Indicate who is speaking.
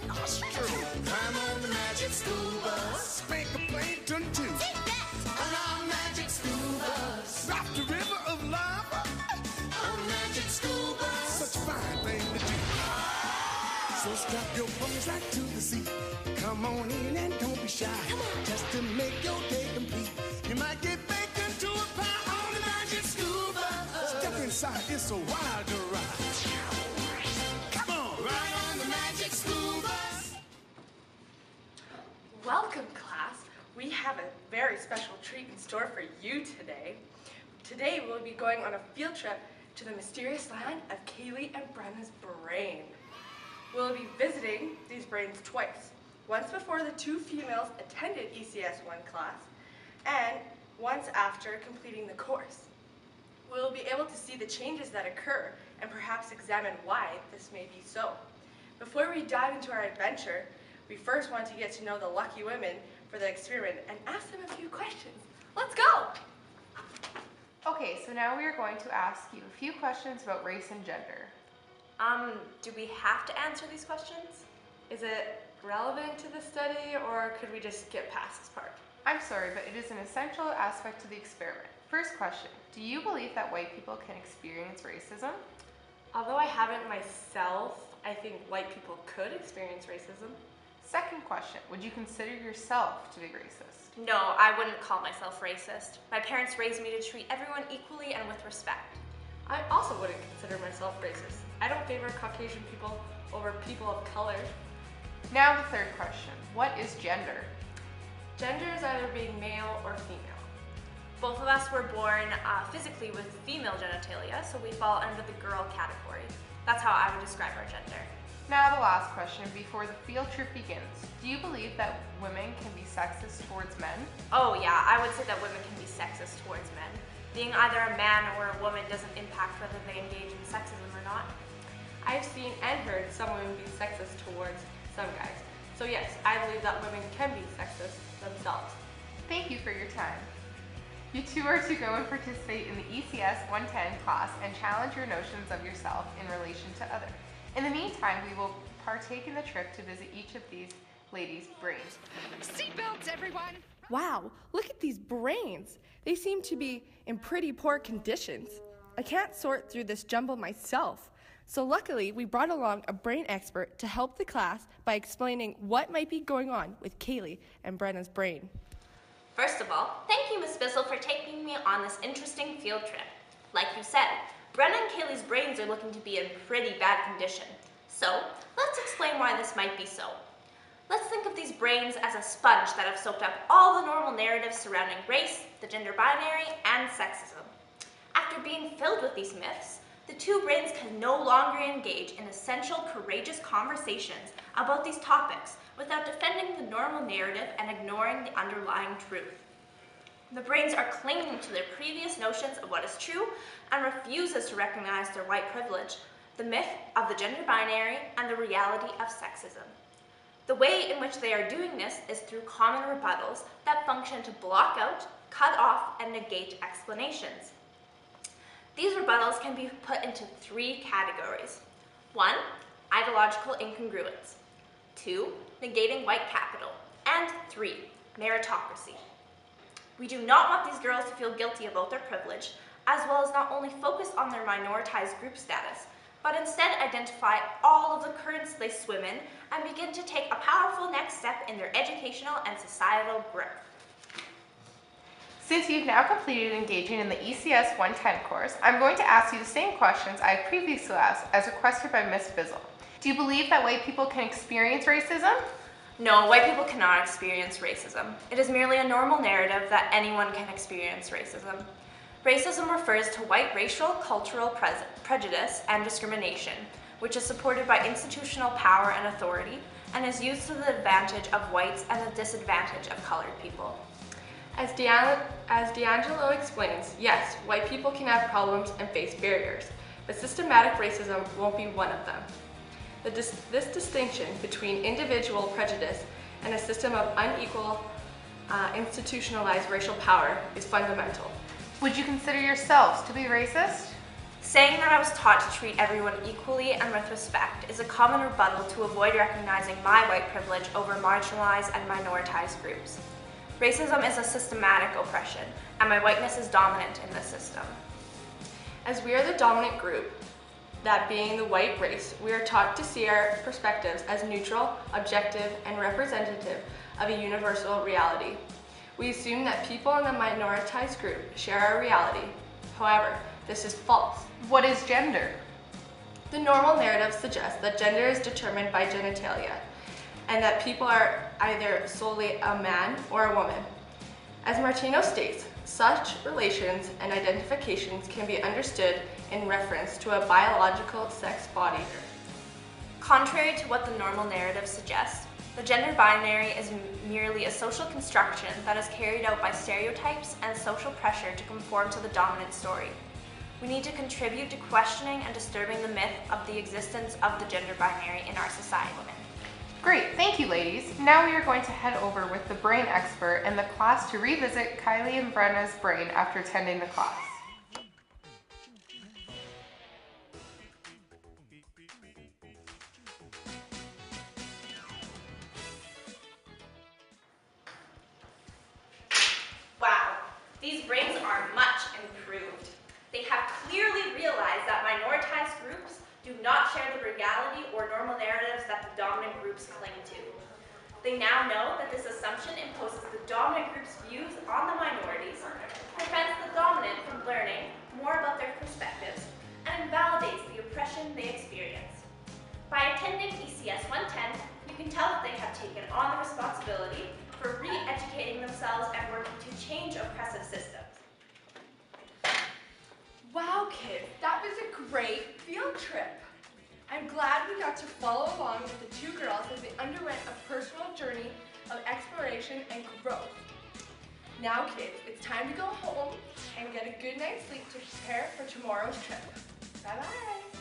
Speaker 1: nostril. Climb on the magic school bus. Spank a plankton too. On our magic school bus. Drop the river of lava. On magic school bus. Such a fine thing to do. So strap your bums right to the seat. Come on in and don't be shy. Just to make your day complete. You might get baked into a pie on the magic school bus. Step inside, it's a wild ride. Come on, ride on the magic school bus.
Speaker 2: Welcome, class. We have a very special treat in store for you today. Today we'll be going on a field trip to the mysterious land of Kaylee and Brenna's brain. We'll be visiting these brains twice. Once before the two females attended ECS 1 class, and once after completing the course. We'll be able to see the changes that occur and perhaps examine why this may be so. Before we dive into our adventure, we first want to get to know the lucky women for the experiment and ask them a few questions. Let's go!
Speaker 3: Okay, so now we are going to ask you a few questions about race and gender.
Speaker 2: Do we have to answer these questions? Is it relevant to the study, or could we just skip past this part?
Speaker 3: I'm sorry, but it is an essential aspect to the experiment. First question, do you believe that white people can experience racism?
Speaker 2: Although I haven't myself, I think white people could experience racism.
Speaker 3: Second question, would you consider yourself to be racist?
Speaker 4: No, I wouldn't call myself racist. My parents raised me to treat everyone equally and with respect.
Speaker 2: I also wouldn't consider myself racist. I don't favor Caucasian people over people of color.
Speaker 3: Now the third question, what is gender?
Speaker 2: Gender is either being male or female.
Speaker 4: Both of us were born physically with female genitalia, so we fall under the girl category. That's how I would describe our gender.
Speaker 3: Now the last question, before the field trip begins, do you believe that women can be sexist towards men?
Speaker 4: Oh yeah, I would say that women can be sexist towards men. Being either a man or a woman doesn't impact whether they engage in sexism or not.
Speaker 2: I've seen and heard some women be sexist towards some guys. So yes, I believe that women can be sexist themselves.
Speaker 3: Thank you for your time. You two are to go and participate in the ECS 110 class and challenge your notions of yourself in relation to others. In the meantime, we will partake in the trip to visit each of these ladies' brains.
Speaker 5: Seatbelts, everyone!
Speaker 2: Wow, look at these brains. They seem to be in pretty poor conditions. I can't sort through this jumble myself. So luckily, we brought along a brain expert to help the class by explaining what might be going on with Kaylee and Brenna's brain.
Speaker 4: First of all, thank you, Miss Bissell, for taking me on this interesting field trip. Like you said, Brenna and Kaylee's brains are looking to be in pretty bad condition. So, let's explain why this might be so. Let's think of these brains as a sponge that have soaked up all the normal narratives surrounding race, the gender binary, and sexism. After being filled with these myths, the two brains can no longer engage in essential, courageous conversations about these topics without defending the normal narrative and ignoring the underlying truth. The brains are clinging to their previous notions of what is true and refuses to recognize their white privilege, the myth of the gender binary, and the reality of sexism. The way in which they are doing this is through common rebuttals that function to block out, cut off, and negate explanations. These rebuttals can be put into three categories. 1, ideological incongruence. 2, negating white capital. And 3, meritocracy. We do not want these girls to feel guilty about their privilege, as well as not only focus on their minoritized group status, but instead identify all of the current enslaved women and begin to take a powerful next step in their educational and societal growth.
Speaker 3: Since you've now completed engaging in the ECS 110 course, I'm going to ask you the same questions I previously asked as requested by Ms. Bizzle. Do you believe that white people can experience racism?
Speaker 4: No, white people cannot experience racism. It is merely a normal narrative that anyone can experience racism. Racism refers to white racial, cultural prejudice and discrimination, which is supported by institutional power and authority, and is used to the advantage of whites and the disadvantage of colored people.
Speaker 2: As D'Angelo explains, yes, white people can have problems and face barriers, but systematic racism won't be one of them. This distinction between individual prejudice and a system of unequal, institutionalized racial power is fundamental.
Speaker 3: Would you consider yourselves to be racist?
Speaker 4: Saying that I was taught to treat everyone equally and with respect is a common rebuttal to avoid recognizing my white privilege over marginalized and minoritized groups. Racism is a systematic oppression, and my whiteness is dominant in this system.
Speaker 2: As we are the dominant group, that being the white race, we are taught to see our perspectives as neutral, objective, and representative of a universal reality. We assume that people in the minoritized group share our reality. However, this is false.
Speaker 3: What is gender?
Speaker 2: The normal narrative suggests that gender is determined by genitalia, and that people are either solely a man or a woman. As Martino states, such relations and identifications can be understood in reference to a biological sex body.
Speaker 4: Contrary to what the normal narrative suggests, the gender binary is merely a social construction that is carried out by stereotypes and social pressure to conform to the dominant story. We need to contribute to questioning and disturbing the myth of the existence of the gender binary in our society.
Speaker 3: Great, thank you ladies. Now we are going to head over with the brain expert and the class to revisit Kylie and Brenna's brain after attending the class.
Speaker 4: Wow, these brains are much improved. They have clearly realized that minoritized groups do not share the reality or normal narratives that the dominant groups cling to. They now know that this assumption imposes the dominant group's views on the minorities, prevents the dominant from learning more about their perspectives, and invalidates the oppression they experience. By attending ECS 110, you can tell that they have taken on the responsibility for re-educating themselves and working to change oppressive systems.
Speaker 2: Wow, kids, that was a great field trip. I'm glad we got to follow along with the two girls as they underwent a personal journey of exploration and growth. Now, kids, it's time to go home and get a good night's sleep to prepare for tomorrow's trip. Bye-bye.